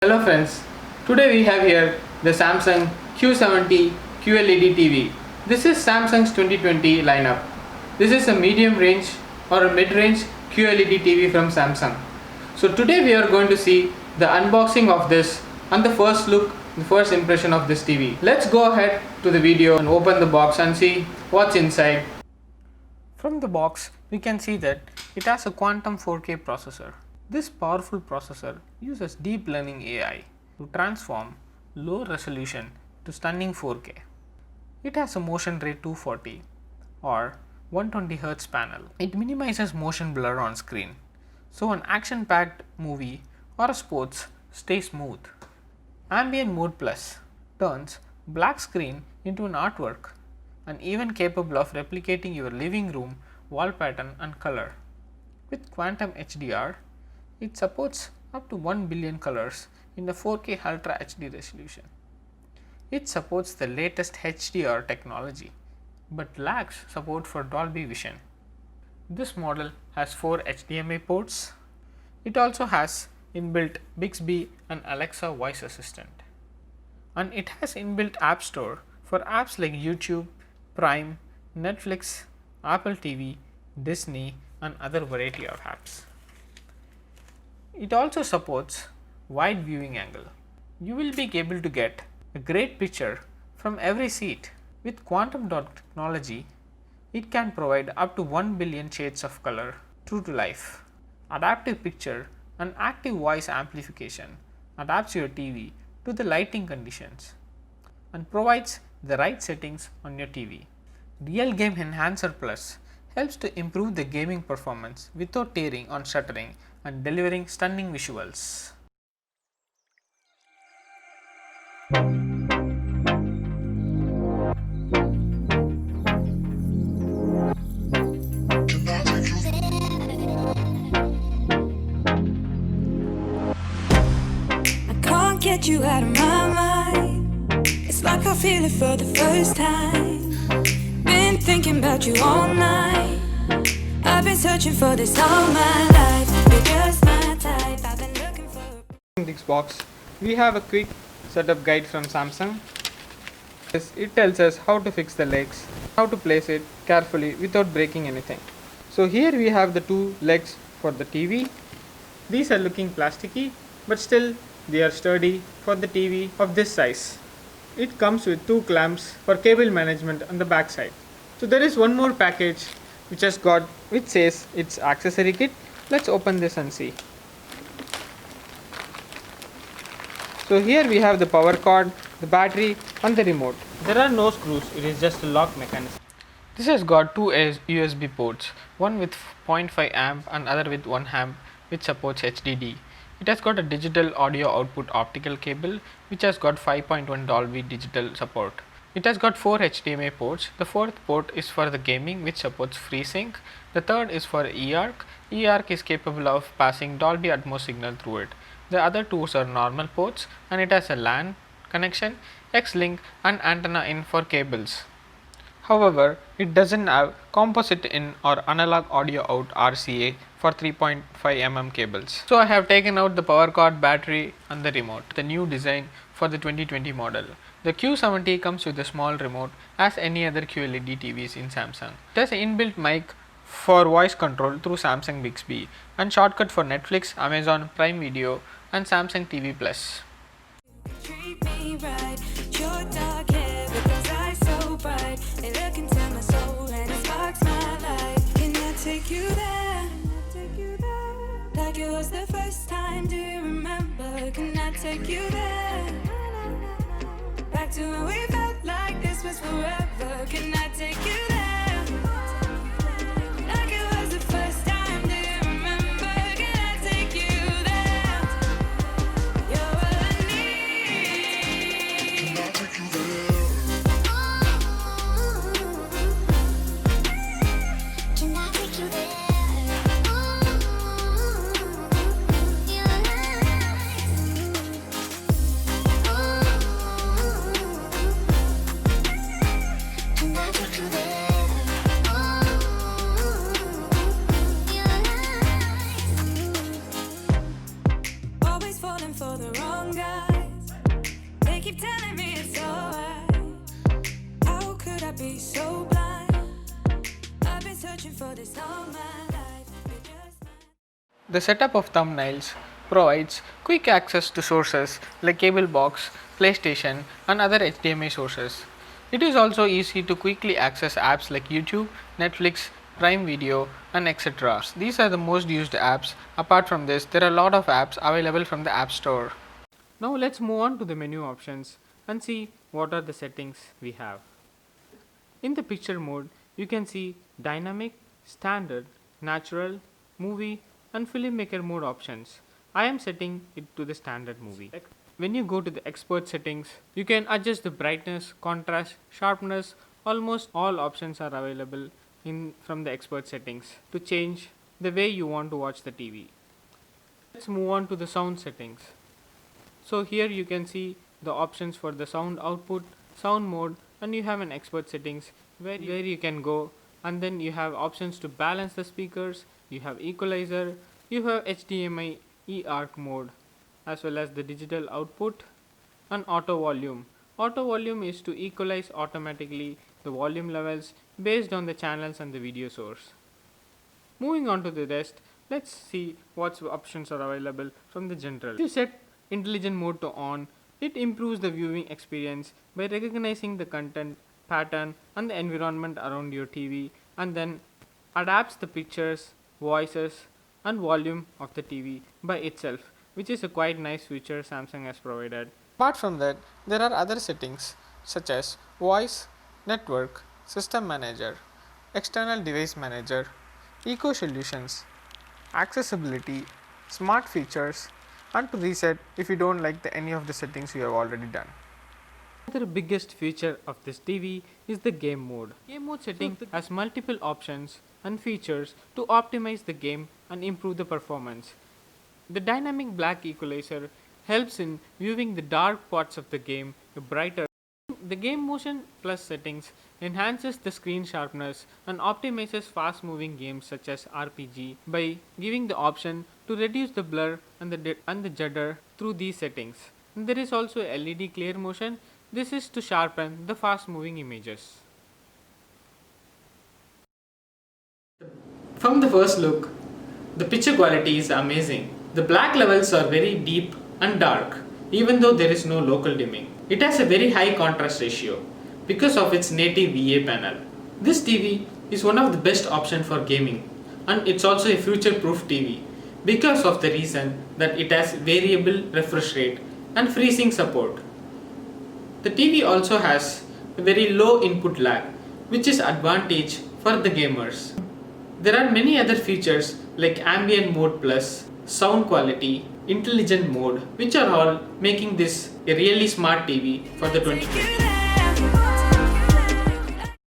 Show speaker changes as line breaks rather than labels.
Hello friends, today we have here the Samsung Q70 QLED TV. This is Samsung's 2020 lineup. This is a medium range or a mid-range QLED TV from Samsung. So today we are going to see the unboxing of this and the first look, the first impression of this TV. Let's go ahead to the video and open the box and see what's inside. From the box we can see that it has a quantum 4K processor. This powerful processor uses deep learning AI to transform low resolution to stunning 4K. It has a motion rate 240 or 120 Hz panel. It minimizes motion blur on screen, so an action-packed movie or a sports stays smooth. Ambient Mode Plus turns black screen into an artwork and even capable of replicating your living room wall pattern and color. With Quantum HDR, it supports up to 1 billion colors in the 4K Ultra HD resolution. It supports the latest HDR technology but lacks support for Dolby Vision. This model has 4 HDMI ports. It also has inbuilt Bixby and Alexa voice assistant. And it has inbuilt App Store for apps like YouTube, Prime, Netflix, Apple TV, Disney and other variety of apps. It also supports wide viewing angle. You will be able to get a great picture from every seat. With quantum dot technology, it can provide up to 1 billion shades of color true to life. Adaptive picture and active voice amplification adapts your TV to the lighting conditions and provides the right settings on your TV. Real Game Enhancer Plus helps to improve the gaming performance without tearing on stuttering and delivering stunning visuals.
I can't get you out of my mind. It's like I feel it for the first time. Been thinking about you all night. I've been searching for this all my life. You're just my type. I've been looking for.
In this box, we have a quick setup guide from Samsung. It tells us how to fix the legs, how to place it carefully without breaking anything. So here we have the two legs for the TV. These are looking plasticky, but still they are sturdy for the TV of this size. It comes with two clamps for cable management on the back side. So there is one more package which says it's accessory kit. Let's open this and see. So here we have the power cord, the battery and the remote. There are no screws, it is just a lock mechanism. This has got two USB ports, one with 0.5 amp and other with 1 amp, which supports HDD. It has got a digital audio output optical cable which has got 5.1 Dolby digital support. It has got 4 HDMI ports. The fourth port is for the gaming which supports FreeSync. The third is for eARC. eARC is capable of passing Dolby Atmos signal through it. The other two are normal ports and it has a LAN connection, X-Link and antenna in for cables. However, it doesn't have composite in or analog audio out RCA for 3.5 mm cables. So I have taken out the power cord, battery and the remote. The new design for the 2020 model. The Q70 comes with a small remote as any other QLED TVs in Samsung. It has an inbuilt mic for voice control through Samsung Bixby and shortcut for Netflix, Amazon Prime Video and Samsung TV Plus.
Treat me right. Your dark hair with those eyes so bright. They look into my soul and it sparks my life. Can I take you there? Like it was the first time. Do you remember? Can I take you there? Back to when we felt like this was forever. Can I take you there? Like it was the first time. Do you remember? Can I take you there? You're what I need.
Can I take you there?
Can I take you there? Can I take you there?
keep telling me it's alright. How could I be so blind? I've been searching for this all my life. You're just mine.
The setup of thumbnails provides quick access to sources like cable box, PlayStation, and other HDMI sources. It is also easy to quickly access apps like YouTube, Netflix, Prime Video, and etc. These are the most used apps. Apart from this, there are a lot of apps available from the App Store. Now let's move on to the menu options and see what are the settings we have. In the picture mode, you can see dynamic, standard, natural, movie, and filmmaker mode options. I am setting it to the standard movie. When you go to the expert settings, you can adjust the brightness, contrast, sharpness. Almost all options are available from the expert settings to change the way you want to watch the TV. Let's move on to the sound settings. So here you can see the options for the sound output, sound mode, and you have an expert settings where you can go, and then you have options to balance the speakers, you have equalizer, you have HDMI eARC mode, as well as the digital output and auto volume. Auto volume is to equalize automatically the volume levels based on the channels and the video source. Moving on to the rest, let's see what options are available from the general. If you set intelligent mode to on, it improves the viewing experience by recognizing the content, pattern, and the environment around your TV, and then adapts the pictures, voices, and volume of the TV by itself, which is a quite nice feature Samsung has provided. Apart from that, there are other settings such as voice, network, system manager, external device manager, eco solutions, accessibility, smart features, and to reset if you don't like any of the settings you have already done. Another biggest feature of this TV is the game mode. Game mode setting has multiple options and features to optimize the game and improve the performance. The dynamic black equalizer helps in viewing the dark parts of the game brighter. The game motion plus settings enhances the screen sharpness and optimizes fast moving games such as RPG by giving the option to reduce the blur and the judder through these settings. And there is also LED clear motion. This is to sharpen the fast moving images. From the first look, the picture quality is amazing. The black levels are very deep and dark, even though there is no local dimming. It has a very high contrast ratio because of its native VA panel. This TV is one of the best options for gaming, and it's also a future-proof TV because of the reason that it has variable refresh rate and freezing support. The TV also has a very low input lag, which is advantage for the gamers. There are many other features like ambient mode plus, sound quality, intelligent mode, which are all making this a really smart TV for the 2020s.